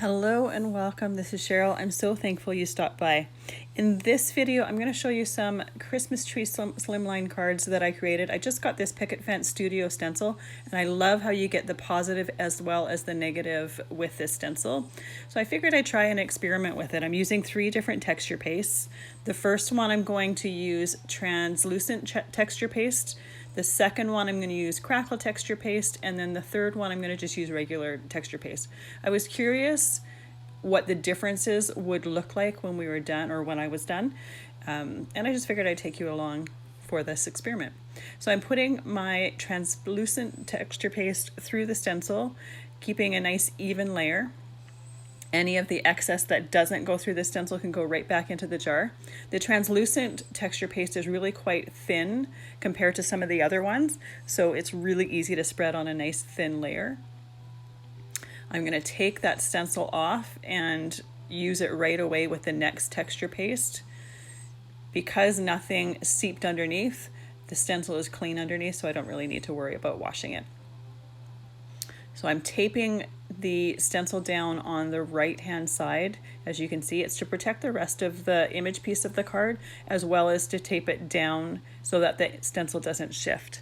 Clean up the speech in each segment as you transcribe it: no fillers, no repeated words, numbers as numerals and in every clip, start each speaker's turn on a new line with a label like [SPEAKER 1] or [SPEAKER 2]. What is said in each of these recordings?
[SPEAKER 1] Hello and welcome. This is Cheryl. I'm so thankful you stopped by. In this video, I'm going to show you some Christmas tree slimline cards that I created. I just got this Picket Fence Studio stencil, and I love how you get the positive as well as the negative with this stencil. So I figured I'd try an experiment with it. I'm using 3 different texture pastes. The first one I'm going to use translucent texture paste. The second one I'm going to use Crackle texture paste, and then the third one I'm going to just use regular texture paste. I was curious what the differences would look like when we were done, or when I was done, and I just figured I'd take you along for this experiment. So I'm putting my translucent texture paste through the stencil, keeping a nice even layer. Any of the excess that doesn't go through the stencil can go right back into the jar. The translucent texture paste is really quite thin compared to some of the other ones, so it's really easy to spread on a nice thin layer. I'm going to take that stencil off and use it right away with the next texture paste. Because nothing seeped underneath, the stencil is clean underneath, so I don't really need to worry about washing it. So I'm taping the stencil down on the right hand side. As you can see, it's to protect the rest of the image piece of the card, as well as to tape it down so that the stencil doesn't shift.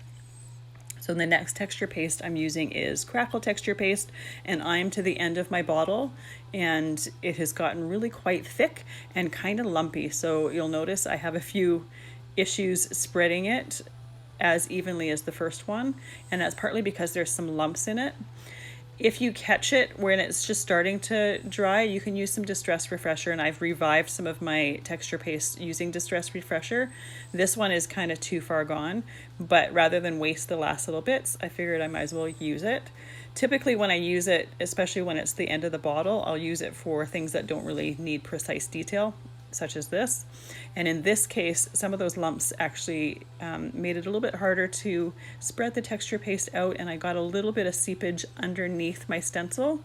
[SPEAKER 1] So the next texture paste I'm using is Crackle texture paste, and I'm to the end of my bottle, and it has gotten really quite thick and kind of lumpy. So you'll notice I have a few issues spreading it as evenly as the first one, and that's partly because there's some lumps in it. If you catch it when it's just starting to dry, you can use some Distress Refresher, and I've revived some of my texture paste using Distress Refresher. This one is kind of too far gone, but rather than waste the last little bits, I figured I might as well use it. Typically when I use it, especially when it's the end of the bottle, I'll use it for things that don't really need precise detail, such as this. And in this case, some of those lumps actually made it a little bit harder to spread the texture paste out, and I got a little bit of seepage underneath my stencil.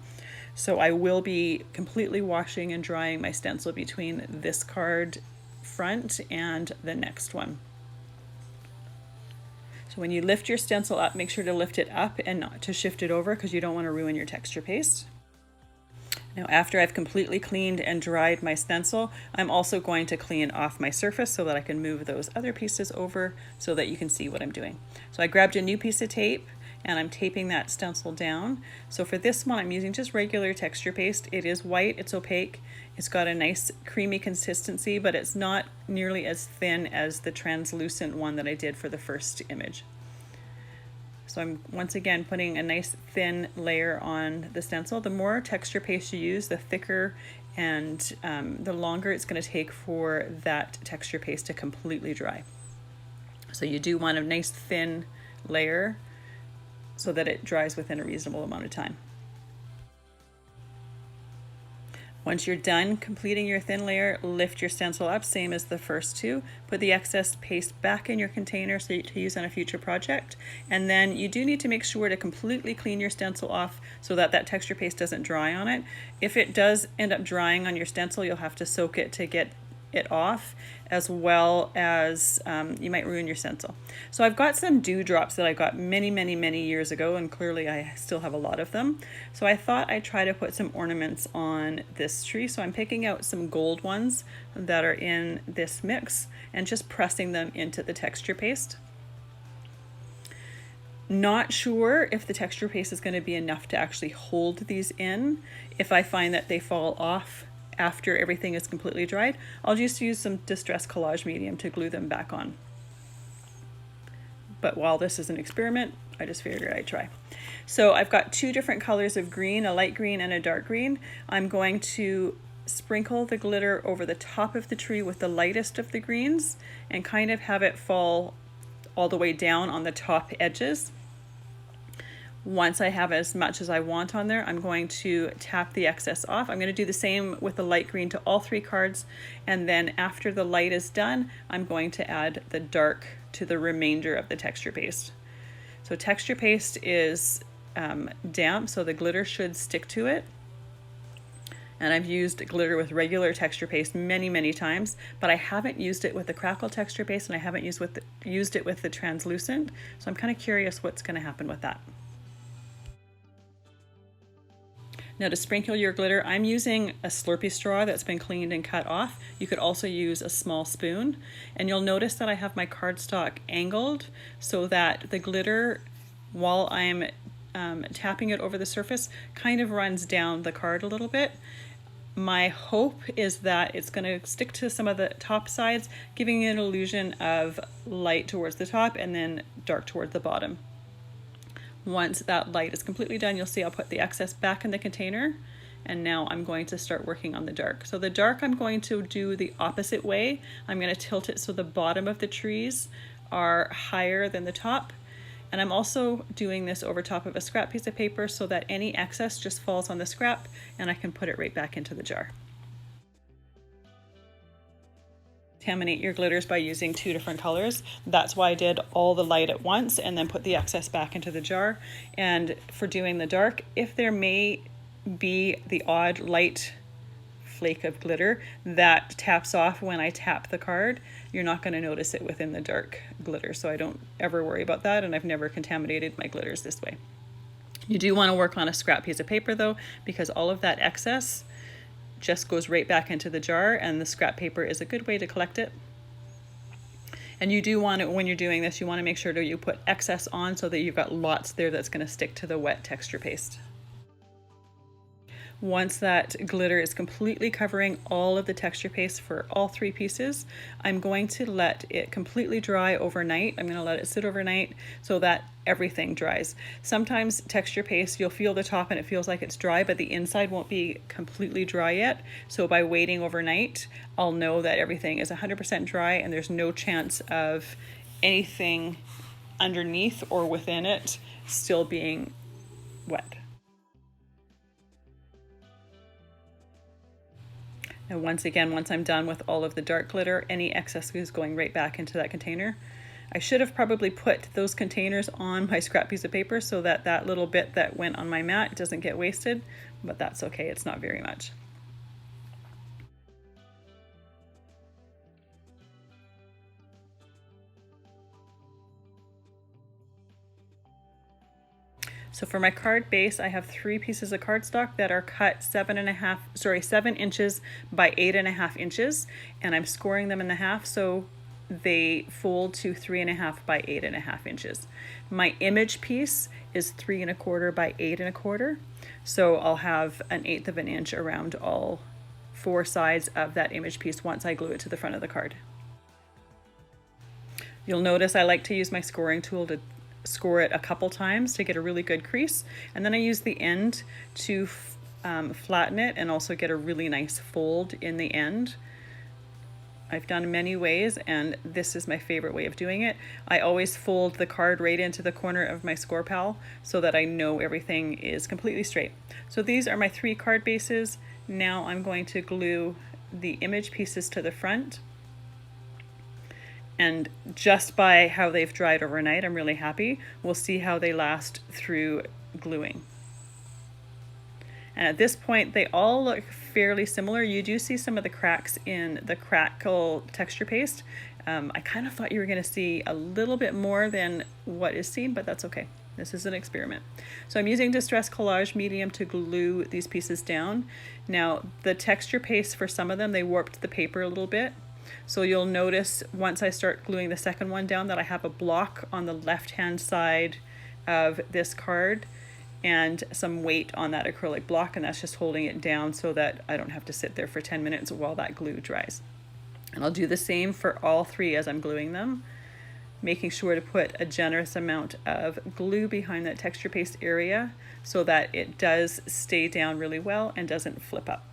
[SPEAKER 1] So I will be completely washing and drying my stencil between this card front and the next one. So when you lift your stencil up, make sure to lift it up and not to shift it over, because you don't want to ruin your texture paste. Now, after I've completely cleaned and dried my stencil, I'm also going to clean off my surface so that I can move those other pieces over so that you can see what I'm doing. So I grabbed a new piece of tape and I'm taping that stencil down. So for this one, I'm using just regular texture paste. It is white, it's opaque, it's got a nice creamy consistency, but it's not nearly as thin as the translucent one that I did for the first image. So I'm once again putting a nice thin layer on the stencil. The more texture paste you use, the thicker and the longer it's going to take for that texture paste to completely dry. So you do want a nice thin layer so that it dries within a reasonable amount of time. Once you're done completing your thin layer, lift your stencil up, same as the first two. Put the excess paste back in your container to use on a future project. And then you do need to make sure to completely clean your stencil off so that that texture paste doesn't dry on it. If it does end up drying on your stencil, you'll have to soak it to get it off, as well as you might ruin your stencil. So I've got some dewdrops that I got many years ago, and clearly I still have a lot of them. So I thought I'd try to put some ornaments on this tree. So I'm picking out some gold ones that are in this mix and just pressing them into the texture paste. Not sure if the texture paste is going to be enough to actually hold these in. If I find that they fall off after everything is completely dried, I'll just use some Distress Collage Medium to glue them back on. But while this is an experiment, I just figured I'd try. So I've got 2 different colors of green, a light green and a dark green. I'm going to sprinkle the glitter over the top of the tree with the lightest of the greens and kind of have it fall all the way down on the top edges. Once I have as much as I want on there, I'm going to tap the excess off. I'm going to do the same with the light green to all 3 cards, and then after the light is done, I'm going to add the dark to the remainder of the texture paste. So texture paste is damp, so the glitter should stick to it. And I've used glitter with regular texture paste many times, but I haven't used it with the Crackle texture paste, and I haven't used it with the translucent, so I'm kind of curious what's going to happen with that. Now to sprinkle your glitter, I'm using a Slurpee straw that's been cleaned and cut off. You could also use a small spoon. And you'll notice that I have my cardstock angled so that the glitter, while I'm tapping it over the surface, kind of runs down the card a little bit. My hope is that it's going to stick to some of the top sides, giving it an illusion of light towards the top and then dark toward the bottom. Once that light is completely done, you'll see I'll put the excess back in the container, and now I'm going to start working on the dark. So the dark I'm going to do the opposite way. I'm going to tilt it so the bottom of the trees are higher than the top. And I'm also doing this over top of a scrap piece of paper so that any excess just falls on the scrap and I can put it right back into the jar. Contaminate your glitters by using 2 different colors. That's why I did all the light at once and then put the excess back into the jar. And for doing the dark, if there may be the odd light flake of glitter that taps off when I tap the card, you're not going to notice it within the dark glitter. So I don't ever worry about that, and I've never contaminated my glitters this way. You do want to work on a scrap piece of paper though, because all of that excess just goes right back into the jar, and the scrap paper is a good way to collect it. And you do want to, when you're doing this, you want to make sure that you put excess on so that you've got lots there that's going to stick to the wet texture paste. Once that glitter is completely covering all of the texture paste for all 3 pieces, I'm going to let it completely dry overnight. I'm going to let it sit overnight so that everything dries. Sometimes texture paste, you'll feel the top and it feels like it's dry, but the inside won't be completely dry yet. So by waiting overnight, I'll know that everything is 100% dry and there's no chance of anything underneath or within it still being wet. And once again, once I'm done with all of the dark glitter, any excess is going right back into that container. I should have probably put those containers on my scrap piece of paper so that that little bit that went on my mat doesn't get wasted, but that's okay, it's not very much. So for my card base, I have 3 pieces of cardstock that are cut 7 inches by 8.5 inches, and I'm scoring them in the half so they fold to 3.5 by 8.5 inches. My image piece is 3.25 by 8.25, so I'll have 1/8 of an inch around all 4 sides of that image piece once I glue it to the front of the card. You'll notice I like to use my scoring tool to score it a couple times to get a really good crease, and then I use the end to flatten it and also get a really nice fold in the end. I've done many ways and this is my favorite way of doing it. I always fold the card right into the corner of my score pal so that I know everything is completely straight. So these are my 3 card bases. Now I'm going to glue the image pieces to the front. And just by how they've dried overnight, I'm really happy. We'll see how they last through gluing. And at this point, they all look fairly similar. You do see some of the cracks in the Crackle texture paste. I kind of thought you were going to see a little bit more than what is seen, but that's okay. This is an experiment. So I'm using Distress Collage Medium to glue these pieces down. Now, the texture paste for some of them, they warped the paper a little bit. So you'll notice once I start gluing the second one down that I have a block on the left-hand side of this card and some weight on that acrylic block, and that's just holding it down so that I don't have to sit there for 10 minutes while that glue dries. And I'll do the same for all 3 as I'm gluing them, making sure to put a generous amount of glue behind that texture paste area so that it does stay down really well and doesn't flip up.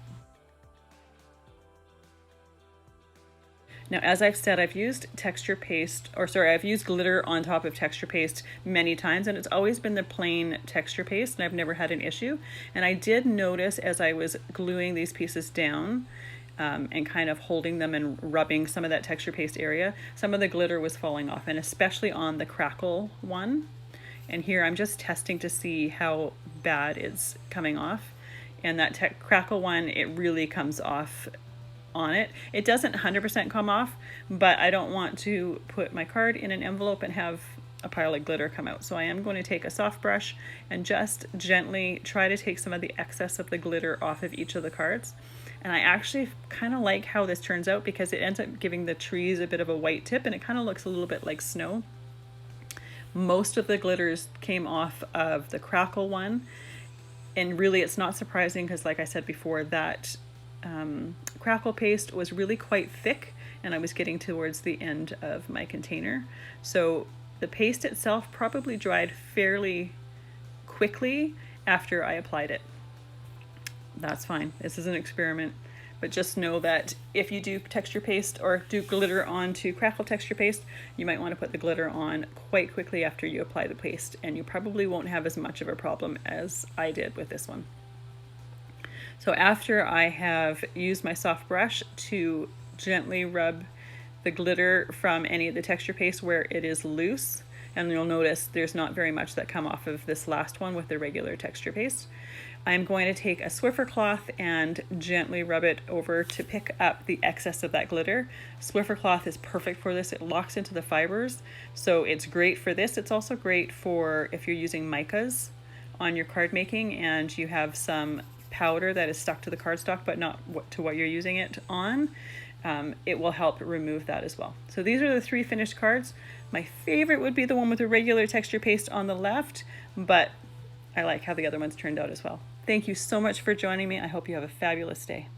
[SPEAKER 1] Now, as I've said, I've used I've used glitter on top of texture paste many times, and it's always been the plain texture paste, and I've never had an issue. And I did notice as I was gluing these pieces down and kind of holding them and rubbing some of that texture paste area, some of the glitter was falling off, and especially on the Crackle one. And here I'm just testing to see how bad it's coming off. And that Crackle one, it really comes off on it. It doesn't 100% come off, but I don't want to put my card in an envelope and have a pile of glitter come out. So I am going to take a soft brush and just gently try to take some of the excess of the glitter off of each of the cards. And I actually kind of like how this turns out because it ends up giving the trees a bit of a white tip and it kind of looks a little bit like snow. Most of the glitters came off of the Crackle one, and really it's not surprising because, like I said before, that Crackle paste was really quite thick and I was getting towards the end of my container. So the paste itself probably dried fairly quickly after I applied it. That's fine. This is an experiment. But just know that if you do texture paste or do glitter onto Crackle texture paste, you might want to put the glitter on quite quickly after you apply the paste, and you probably won't have as much of a problem as I did with this one. So after I have used my soft brush to gently rub the glitter from any of the texture paste where it is loose, and you'll notice there's not very much that come off of this last one with the regular texture paste, I'm going to take a Swiffer cloth and gently rub it over to pick up the excess of that glitter. Swiffer cloth is perfect for this. It locks into the fibers, so it's great for this. It's also great for if you're using micas on your card making and you have some powder that is stuck to the cardstock but not to what you're using it on. It will help remove that as well. So these are the 3 finished cards. My favorite would be the one with the regular texture paste on the left, but I like how the other ones turned out as well. Thank you so much for joining me. I hope you have a fabulous day.